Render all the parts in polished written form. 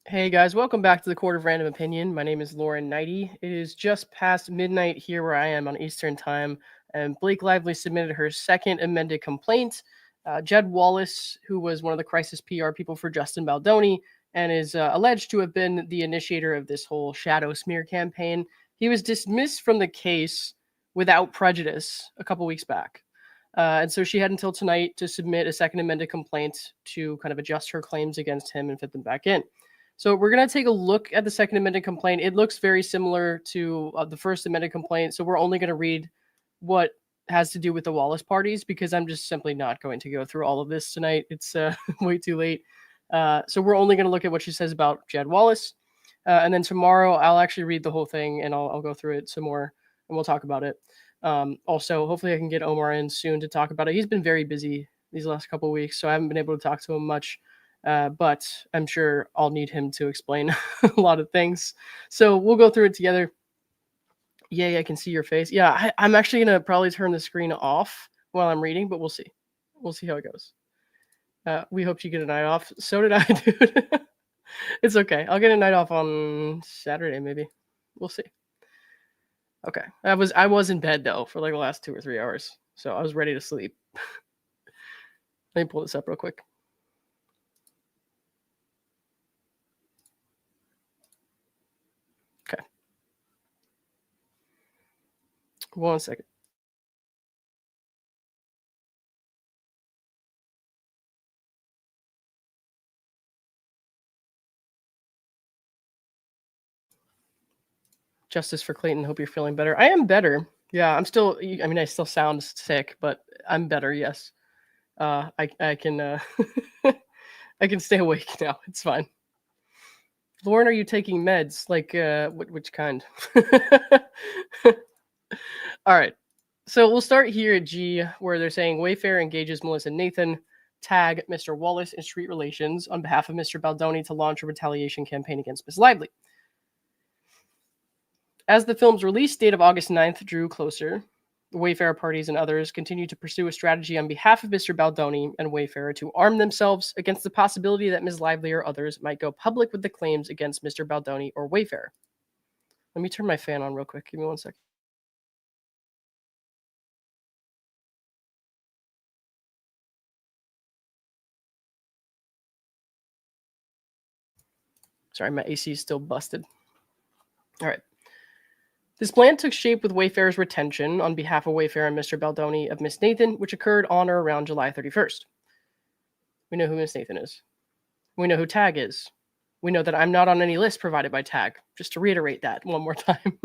Hey guys, welcome back to the Court of Random Opinion. My name is Lauren Neidigh. It is just past midnight here where I am on Eastern Time, and Blake Lively submitted her second amended complaint. Jed Wallace, who was one of the crisis PR people for Justin Baldoni and is alleged to have been the initiator of this whole shadow smear campaign, he was dismissed from the case without prejudice a couple weeks back. And so she had until tonight to submit a second amended complaint to kind of adjust her claims against him and fit them back in. So we're going to take a look at the second amended complaint. It looks very similar to the first amended complaint. So we're only going to read what has to do with the Wallace parties because I'm just simply not going to go through all of this tonight. It's way too late. So we're only going to look at what she says about Jed Wallace. And then tomorrow I'll actually read the whole thing and I'll go through it some more and we'll talk about it. Also, hopefully I can get Omar in soon to talk about it. He's been very busy these last couple of weeks, so I haven't been able to talk to him much. But I'm sure I'll need him to explain a lot of things. So we'll go through it together. Yay, I can see your face. Yeah, I'm actually going to probably turn the screen off while I'm reading, but we'll see. We'll see how it goes. We hope you get a night off. So did I, dude. It's okay. I'll get a night off on Saturday, maybe. We'll see. Okay. I was in bed, though, for like the last 2 or 3 hours. So I was ready to sleep. Let me pull this up real quick. Okay. 1 second. Justice for Clayton. Hope you're feeling better. I am better. Yeah, I'm still. I mean, I still sound sick, but I'm better. Yes. I can I can stay awake now. It's fine. Lauren, are you taking meds? Like which kind? All right. So we'll start here at G, where they're saying Wayfarer engages Melissa Nathan, tag Mr. Wallace in street relations on behalf of Mr. Baldoni to launch a retaliation campaign against Miss Lively. As the film's release date of August 9th drew closer, the Wayfarer parties and others continued to pursue a strategy on behalf of Mr. Baldoni and Wayfarer to arm themselves against the possibility that Ms. Lively or others might go public with the claims against Mr. Baldoni or Wayfarer. Let me turn my fan on real quick. Give me 1 second. Sorry, my AC is still busted. All right. This plan took shape with Wayfarer's retention on behalf of Wayfarer and Mr. Baldoni of Miss Nathan, which occurred on or around July 31st. We know who Miss Nathan is. We know who Tag is. We know that I'm not on any list provided by Tag, just to reiterate that one more time.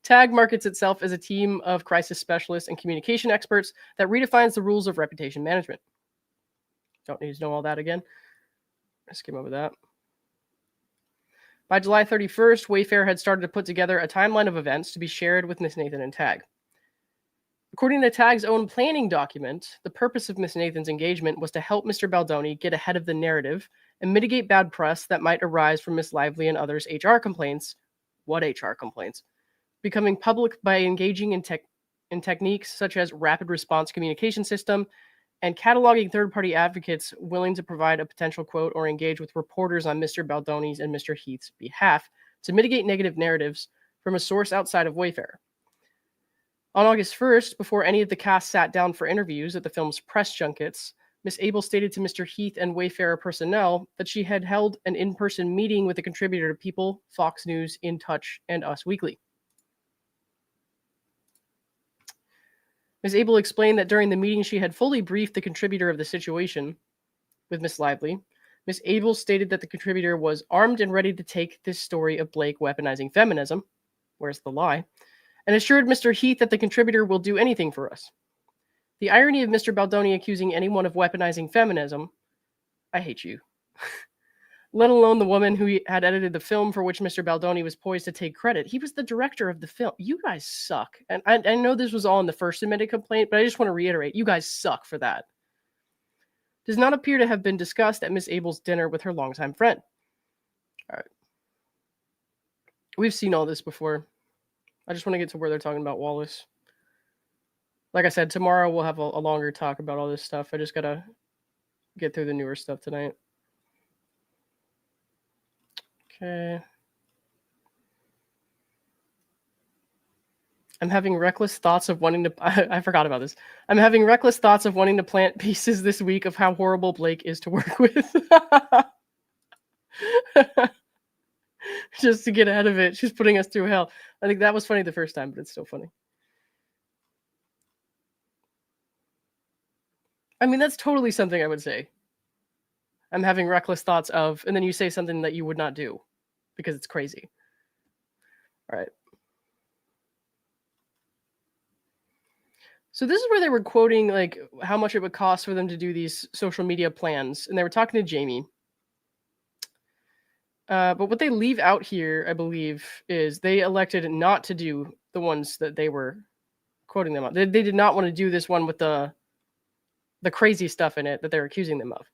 Tag markets itself as a team of crisis specialists and communication experts that redefines the rules of reputation management. Don't need to know all that again. Let's skim over that. By July 31st, Wayfarer had started to put together a timeline of events to be shared with Miss Nathan and Tag. According to Tag's own planning document, the purpose of Miss Nathan's engagement was to help Mr. Baldoni get ahead of the narrative and mitigate bad press that might arise from Miss Lively and others' HR complaints. What HR complaints? Becoming public by engaging in techniques such as rapid response communication system and cataloging third-party advocates willing to provide a potential quote or engage with reporters on Mr. Baldoni's and Mr. Heath's behalf to mitigate negative narratives from a source outside of Wayfarer. On August 1st, before any of the cast sat down for interviews at the film's press junkets, Miss Abel stated to Mr. Heath and Wayfarer personnel that she had held an in-person meeting with a contributor to People, Fox News, In Touch, and Us Weekly. Ms. Abel explained that during the meeting she had fully briefed the contributor of the situation with Miss Lively. Ms. Abel stated that the contributor was armed and ready to take this story of Blake weaponizing feminism, where's the lie, and assured Mr. Heath that the contributor will do anything for us. The irony of Mr. Baldoni accusing anyone of weaponizing feminism, I hate you, let alone the woman who had edited the film for which Mr. Baldoni was poised to take credit. He was the director of the film. You guys suck. And I know this was all in the first amended complaint, but I just want to reiterate, you guys suck for that. Does not appear to have been discussed at Miss Abel's dinner with her longtime friend. All right. We've seen all this before. I just want to get to where they're talking about Wallace. Like I said, tomorrow we'll have a longer talk about all this stuff. I just got to get through the newer stuff tonight. Okay. I'm having reckless thoughts of wanting to... I forgot about this. I'm having reckless thoughts of wanting to plant pieces this week of how horrible Blake is to work with. Just to get ahead of it. She's putting us through hell. I think that was funny the first time, but it's still funny. I mean, that's totally something I would say. I'm having reckless thoughts of... And then you say something that you would not do because it's crazy. All right. So this is where they were quoting like how much it would cost for them to do these social media plans, and they were talking to Jamie. But what they leave out here, I believe, is they elected not to do the ones that they were quoting them on. They did not want to do this one with the crazy stuff in it that they're accusing them of.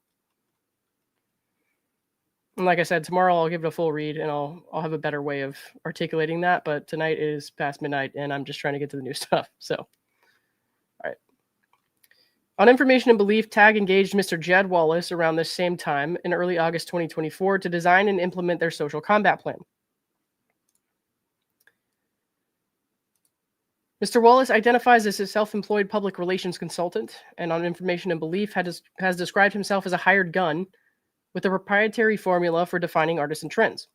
And like I said, tomorrow I'll give it a full read and I'll have a better way of articulating that. But tonight is past midnight and I'm just trying to get to the new stuff. So, all right. On information and belief, TAG engaged Mr. Jed Wallace around this same time in early August 2024 to design and implement their social combat plan. Mr. Wallace identifies as a self-employed public relations consultant, and on information and belief has described himself as a hired gun with a proprietary formula for defining artisan trends.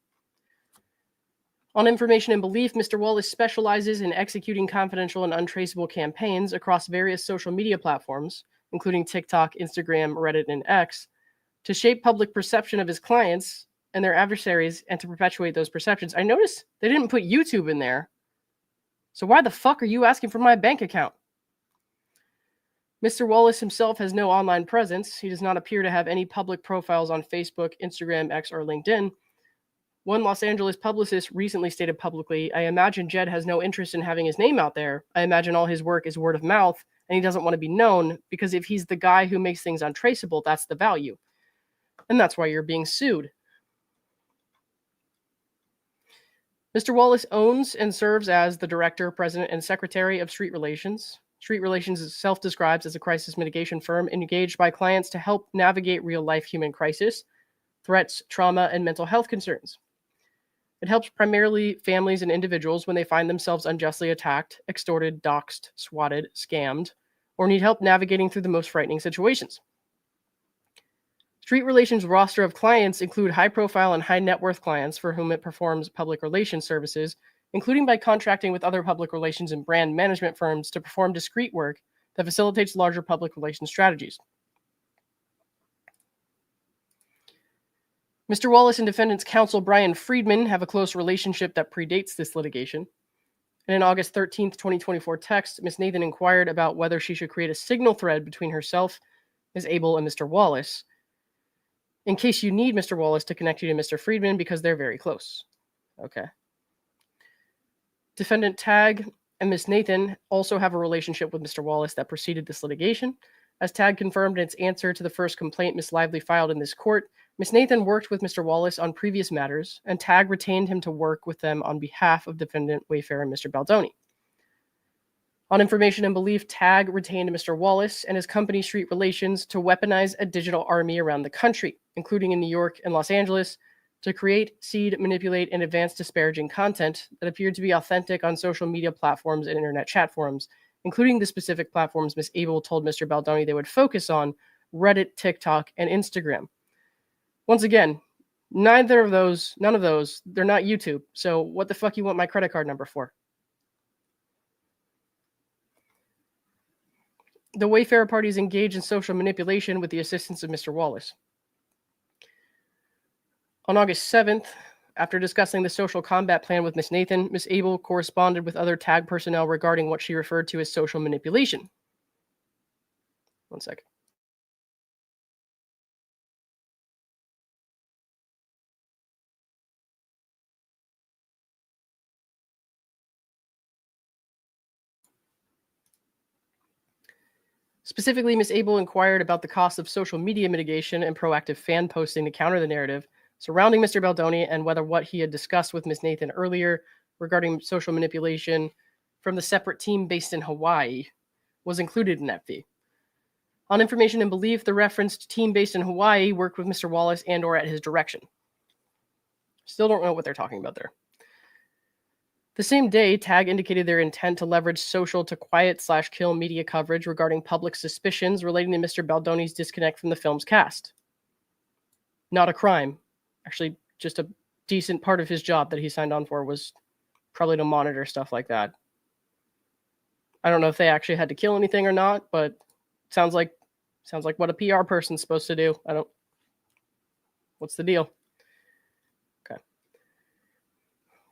On information and belief, Mr. Wallace specializes in executing confidential and untraceable campaigns across various social media platforms, including TikTok, Instagram, Reddit, and X, to shape public perception of his clients and their adversaries and to perpetuate those perceptions. I noticed they didn't put YouTube in there. So why the fuck are you asking for my bank account? Mr. Wallace himself has no online presence. He does not appear to have any public profiles on Facebook, Instagram, X, or LinkedIn. One Los Angeles publicist recently stated publicly, I imagine Jed has no interest in having his name out there. I imagine all his work is word of mouth, and he doesn't want to be known, because if he's the guy who makes things untraceable, that's the value. And that's why you're being sued. Mr. Wallace owns and serves as the director, president, and secretary of Street Relations. Street Relations is self-describes as a crisis mitigation firm engaged by clients to help navigate real-life human crisis, threats, trauma, and mental health concerns. It helps primarily families and individuals when they find themselves unjustly attacked, extorted, doxxed, swatted, scammed, or need help navigating through the most frightening situations. Street Relations' roster of clients include high-profile and high-net-worth clients for whom it performs public relations services, including by contracting with other public relations and brand management firms to perform discrete work that facilitates larger public relations strategies. Mr. Wallace and defendant's counsel Brian Friedman have a close relationship that predates this litigation. In an August 13th, 2024 text, Ms. Nathan inquired about whether she should create a signal thread between herself, Ms. Abel, and Mr. Wallace, in case you need Mr. Wallace to connect you to Mr. Friedman because they're very close. Okay. Defendant TAG and Ms. Nathan also have a relationship with Mr. Wallace that preceded this litigation. As TAG confirmed in its answer to the first complaint Ms. Lively filed in this court, Ms. Nathan worked with Mr. Wallace on previous matters, and TAG retained him to work with them on behalf of defendant Wayfarer and Mr. Baldoni. On information and belief, TAG retained Mr. Wallace and his company Street Relations to weaponize a digital army around the country, including in New York and Los Angeles, to create, seed, manipulate, and advance disparaging content that appeared to be authentic on social media platforms and internet chat forums, including the specific platforms Ms. Abel told Mr. Baldoni they would focus on: Reddit, TikTok, and Instagram. Once again, none of those, they're not YouTube. So what the fuck you want my credit card number for? The Wayfarer parties engaged in social manipulation with the assistance of Mr. Wallace. On August 7th, after discussing the social combat plan with Ms. Nathan, Ms. Abel corresponded with other TAG personnel regarding what she referred to as social manipulation. One second. Specifically, Ms. Abel inquired about the cost of social media mitigation and proactive fan posting to counter the narrative surrounding Mr. Baldoni and whether what he had discussed with Ms. Nathan earlier regarding social manipulation from the separate team based in Hawaii was included in that fee. On information and belief, the referenced team based in Hawaii worked with Mr. Wallace and or at his direction. Still don't know what they're talking about there. The same day, TAG indicated their intent to leverage social to quiet/kill media coverage regarding public suspicions relating to Mr. Baldoni's disconnect from the film's cast. Not a crime. Actually, just a decent part of his job that he signed on for was probably to monitor stuff like that. I don't know if they actually had to kill anything or not, but sounds like what a PR person's supposed to do. What's the deal? Okay.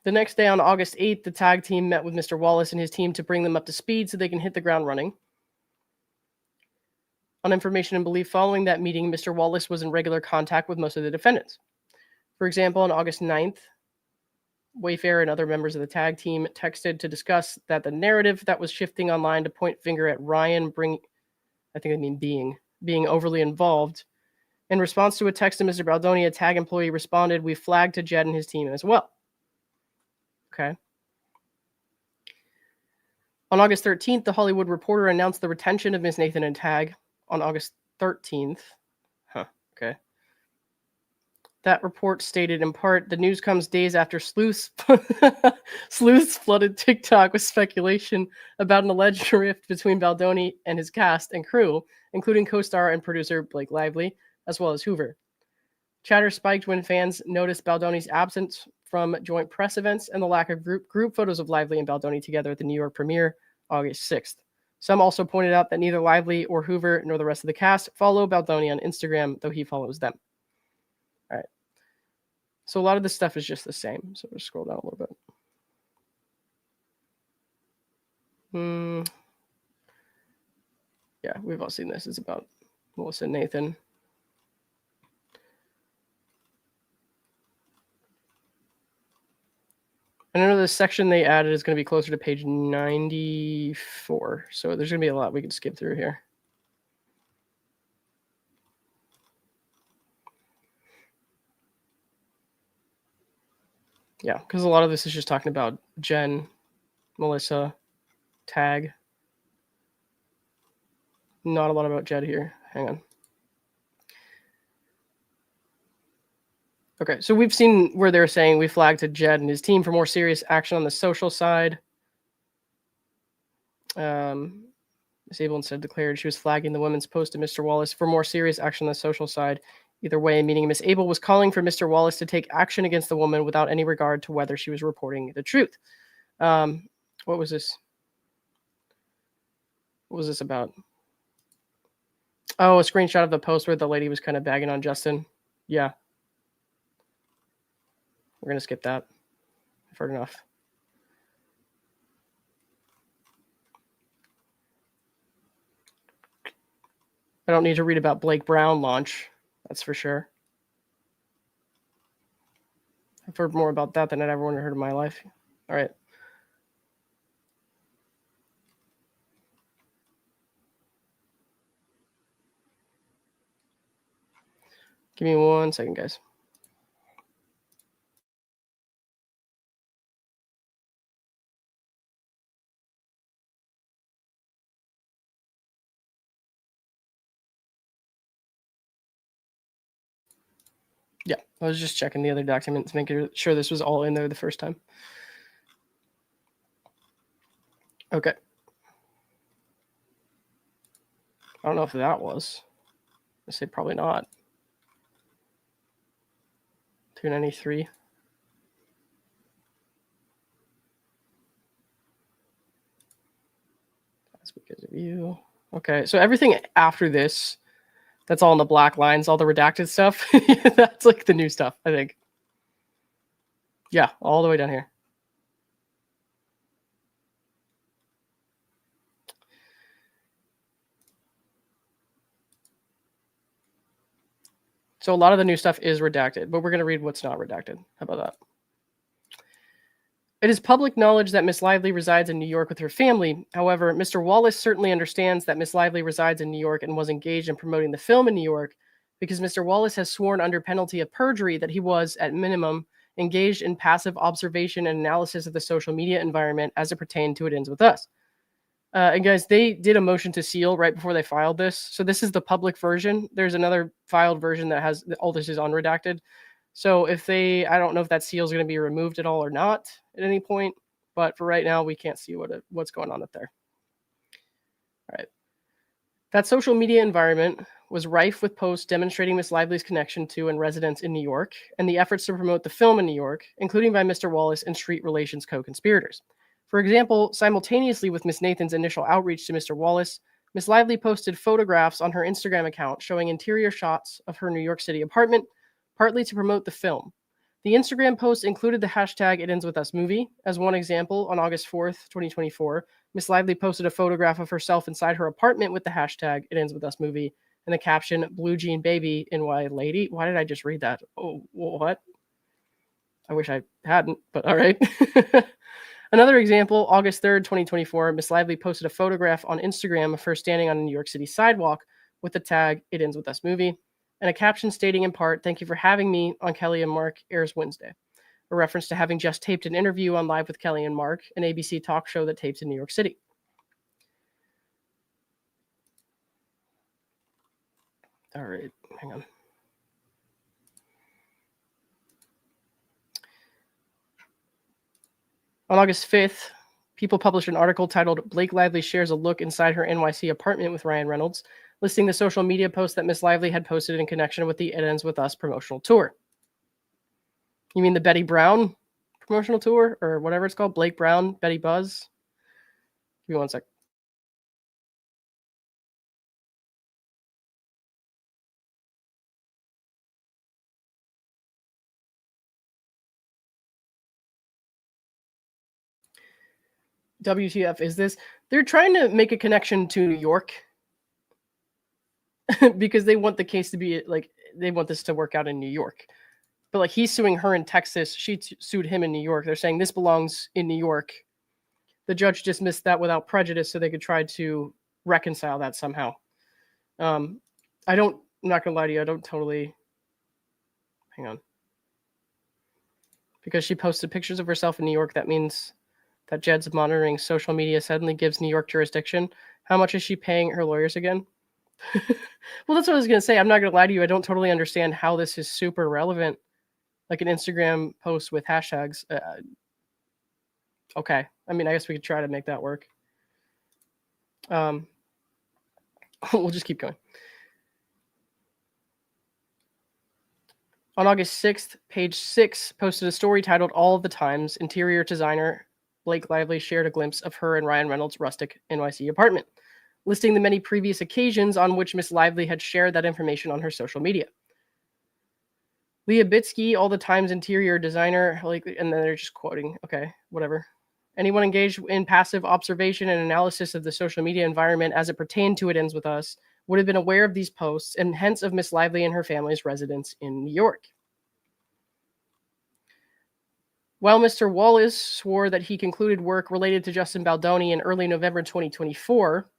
The next day on August 8th, the TAG team met with Mr. Wallace and his team to bring them up to speed so they can hit the ground running. On information and belief following that meeting, Mr. Wallace was in regular contact with most of the defendants. For example, on August 9th, Wayfarer and other members of the TAG team texted to discuss that the narrative that was shifting online to point finger at Ryan being overly involved. In response to a text to Mr. Baldoni, a TAG employee responded, "We flagged to Jed and his team as well." Okay. On August 13th, the Hollywood Reporter announced the retention of Ms. Nathan and TAG on August 13th. Okay. That report stated in part, the news comes days after sleuths flooded TikTok with speculation about an alleged rift between Baldoni and his cast and crew, including co-star and producer Blake Lively, as well as Hoover. Chatter spiked when fans noticed Baldoni's absence from joint press events and the lack of group photos of Lively and Baldoni together at the New York premiere, August 6th. Some also pointed out that neither Lively or Hoover nor the rest of the cast follow Baldoni on Instagram, though he follows them. All right. So a lot of this stuff is just the same. So we'll scroll down a little bit. Yeah, we've all seen this. It's about Melissa and Nathan. And I know the section they added is going to be closer to page 94. So there's going to be a lot we can skip through here. Yeah, because a lot of this is just talking about Jen, Melissa, TAG. Not a lot about Jed here. Hang on. Okay, so we've seen where they're saying we flagged to Jed and his team for more serious action on the social side. Ms. Abel instead declared she was flagging the women's post to Mr. Wallace for more serious action on the social side. Either way, meaning Ms. Abel was calling for Mr. Wallace to take action against the woman without any regard to whether she was reporting the truth. What was this? What was this about? Oh, a screenshot of the post where the lady was kind of bagging on Justin. Yeah. We're going to skip that. I've heard enough. I don't need to read about Blake Brown launch. That's for sure. I've heard more about that than I'd ever heard in my life. All right. Give me 1 second, guys. Yeah, I was just checking the other documents, making sure this was all in there the first time. Okay. I don't know if that was. I say probably not. 293. That's because of you. Okay, so everything after this, that's all in the black lines, all the redacted stuff. That's like the new stuff, I think. Yeah, all the way down here. So a lot of the new stuff is redacted, but we're going to read what's not redacted. How about that? It is public knowledge that Miss Lively resides in New York with her family. However, Mr. Wallace certainly understands that Miss Lively resides in New York and was engaged in promoting the film in New York because Mr. Wallace has sworn under penalty of perjury that he was, at minimum, engaged in passive observation and analysis of the social media environment as it pertained to It Ends With Us. And guys, they did a motion to seal right before they filed this. So this is the public version. There's another filed version that has all this is unredacted. So I don't know if that seal is going to be removed at all or not at any point, but for right now, we can't see what's going on up there. All right. That social media environment was rife with posts demonstrating Miss Lively's connection to and residence in New York, and the efforts to promote the film in New York, including by Mr. Wallace and street relations co-conspirators. For example, simultaneously with Miss Nathan's initial outreach to Mr. Wallace, Miss Lively posted photographs on her Instagram account showing interior shots of her New York City apartment, partly to promote the film. The Instagram post included the hashtag It Ends With Us movie. As one example, on August 4th, 2024, Miss Lively posted a photograph of herself inside her apartment with the hashtag It Ends With Us movie and the caption Blue Jean Baby NY Lady. Why did I just read that? Oh, what? I wish I hadn't, but all right. Another example, August 3rd, 2024, Miss Lively posted a photograph on Instagram of her standing on a New York City sidewalk with the tag It Ends With Us movie and a caption stating in part, "Thank you for having me on Kelly and Mark airs Wednesday," a reference to having just taped an interview on Live with Kelly and Mark, an ABC talk show that tapes in New York City. All right, hang on. On August 5th, People published an article titled "Blake Lively Shares a Look Inside Her NYC Apartment with Ryan Reynolds," listing the social media post that Miss Lively had posted in connection with the It Ends With Us promotional tour. You mean the Betty Brown promotional tour or whatever it's called? Blake Brown, Betty Buzz? Give me one sec. WTF is this? They're trying to make a connection to New York because they want the case to be like, they want this to work out in New York. But like, he's suing her in Texas. She sued him in New York. They're saying this belongs in New York. The judge dismissed that without prejudice so they could try to reconcile that somehow. I'm not gonna lie to you, I don't totally, hang on. Because she posted pictures of herself in New York, that means that Jed's monitoring social media suddenly gives New York jurisdiction. How much is she paying her lawyers again? Well, that's what I was going to say. I'm not going to lie to you. I don't totally understand how this is super relevant. Like an Instagram post with hashtags. Okay. I mean, I guess we could try to make that work. We'll just keep going. On August 6th, Page 6 posted a story titled "All of the Times." Interior designer Blake Lively shared a glimpse of her and Ryan Reynolds' rustic NYC apartment, listing the many previous occasions on which Miss Lively had shared that information on her social media. Leah Bitsky, All the Times interior designer, and then they're just quoting. Okay, whatever. Anyone engaged in passive observation and analysis of the social media environment as it pertained to It Ends With Us would have been aware of these posts and hence of Miss Lively and her family's residence in New York. While Mr. Wallace swore that he concluded work related to Justin Baldoni in early November 2024,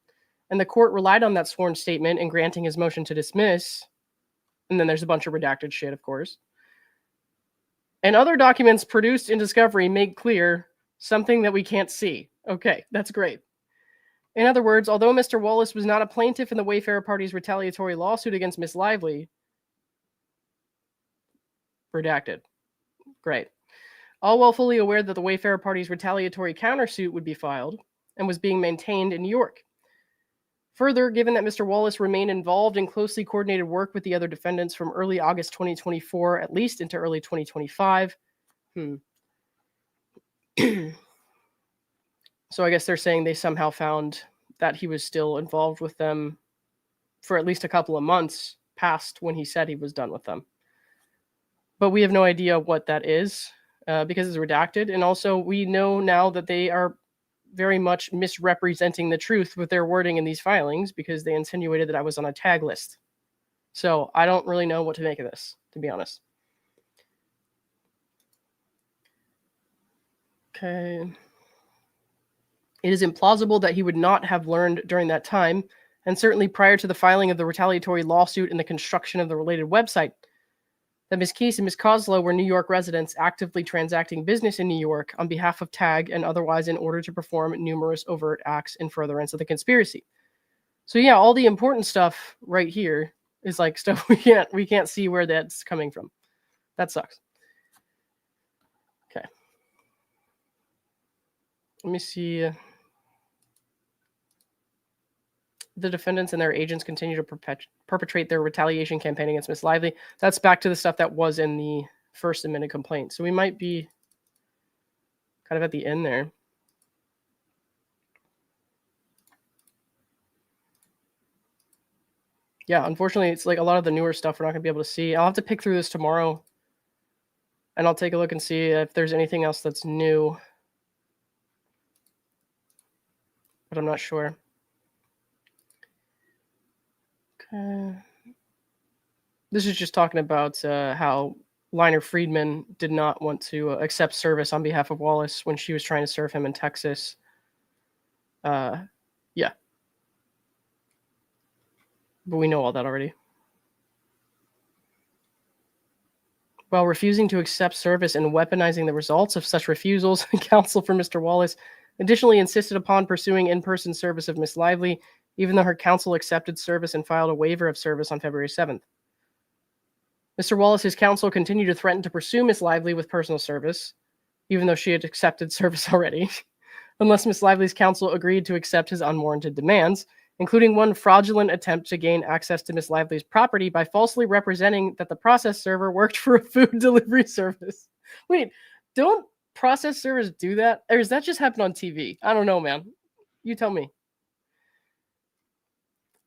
and the court relied on that sworn statement in granting his motion to dismiss, and then there's a bunch of redacted shit, of course, and other documents produced in discovery make clear something that we can't see. Okay, that's great. In other words, although Mr. Wallace was not a plaintiff in the Wayfarer party's retaliatory lawsuit against Miss Lively, redacted. Great. All while fully aware that the Wayfarer party's retaliatory countersuit would be filed and was being maintained in New York. Further, given that Mr. Wallace remained involved in closely coordinated work with the other defendants from early August 2024, at least into early 2025. So I guess they're saying they somehow found that he was still involved with them for at least a couple of months past when he said he was done with them. But we have no idea what that is because it's redacted. And also we know now that they are very much misrepresenting the truth with their wording in these filings because they insinuated that I was on a tag list. So I don't really know what to make of this, to be honest. Okay. It is implausible that he would not have learned during that time, and certainly prior to the filing of the retaliatory lawsuit and the construction of the related website, that Ms. Keese and Ms. Coslow were New York residents actively transacting business in New York on behalf of TAG and otherwise in order to perform numerous overt acts in furtherance of the conspiracy. So yeah, all the important stuff right here is like stuff we can't see where that's coming from. That sucks. Okay. Let me see. The defendants and their agents continue to perpetrate their retaliation campaign against Miss Lively. That's back to the stuff that was in the first amended complaint. So we might be kind of at the end there. Yeah, unfortunately, it's like a lot of the newer stuff we're not going to be able to see. I'll have to pick through this tomorrow, and I'll take a look and see if there's anything else that's new. But I'm not sure. Okay. This is just talking about how Liner Friedman did not want to accept service on behalf of Wallace when she was trying to serve him in Texas. Yeah. But we know all that already. While refusing to accept service and weaponizing the results of such refusals, counsel for Mr. Wallace additionally insisted upon pursuing in-person service of Miss Lively, even though her counsel accepted service and filed a waiver of service on February 7th. Mr. Wallace's counsel continued to threaten to pursue Miss Lively with personal service, even though she had accepted service already, unless Miss Lively's counsel agreed to accept his unwarranted demands, including one fraudulent attempt to gain access to Miss Lively's property by falsely representing that the process server worked for a food delivery service. Wait, don't process servers do that? Or does that just happen on TV? I don't know, man. You tell me.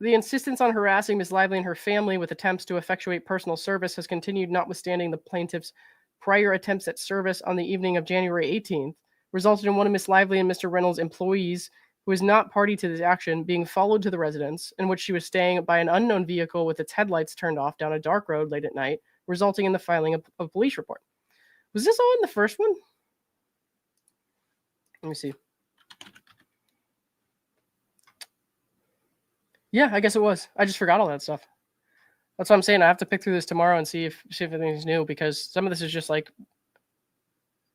The insistence on harassing Miss Lively and her family with attempts to effectuate personal service has continued, notwithstanding the plaintiff's prior attempts at service on the evening of January 18th, resulted in one of Miss Lively and Mr. Reynolds' employees, who was not party to this action, being followed to the residence, in which she was staying, by an unknown vehicle with its headlights turned off down a dark road late at night, resulting in the filing of a police report. Was this all in the first one? Let me see. Yeah, I guess it was. I just forgot all that stuff. That's what I'm saying. I have to pick through this tomorrow and see if anything's new, because some of this is just like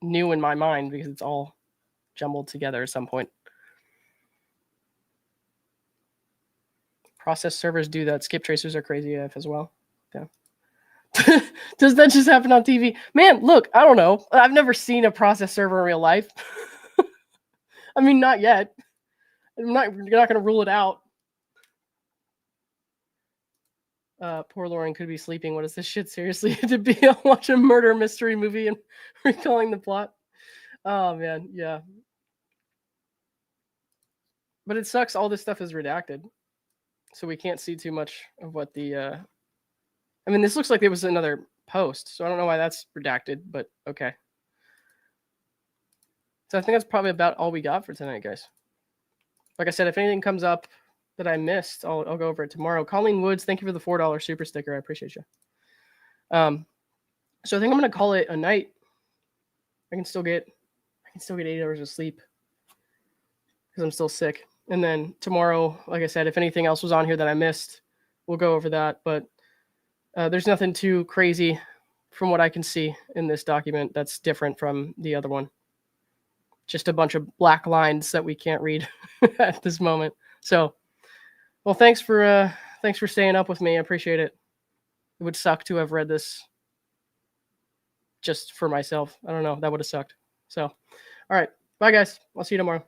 new in my mind because it's all jumbled together at some point. Process servers do that. Skip tracers are crazy AF as well. Yeah. Does that just happen on TV? Man, look, I don't know. I've never seen a process server in real life. I mean, not yet. You're not going to rule it out. Poor Lauren could be sleeping. What is this shit? Seriously, to be watching a murder mystery movie and recalling the plot. Oh man, yeah. But it sucks. All this stuff is redacted, so we can't see too much of what the. I mean, this looks like there was another post, so I don't know why that's redacted. But okay. So I think that's probably about all we got for tonight, guys. Like I said, if anything comes up that I missed, I'll go over it tomorrow. Colleen Woods, thank you for the $4 super sticker. I appreciate you. So I think I'm gonna call it a night. I can still get 8 hours of sleep because I'm still sick. And then tomorrow, like I said, if anything else was on here that I missed, we'll go over that. But there's nothing too crazy from what I can see in this document that's different from the other one. Just a bunch of black lines that we can't read at this moment. So, well, thanks for staying up with me. I appreciate it. It would suck to have read this just for myself. I don't know. That would have sucked. So, all right. Bye, guys. I'll see you tomorrow.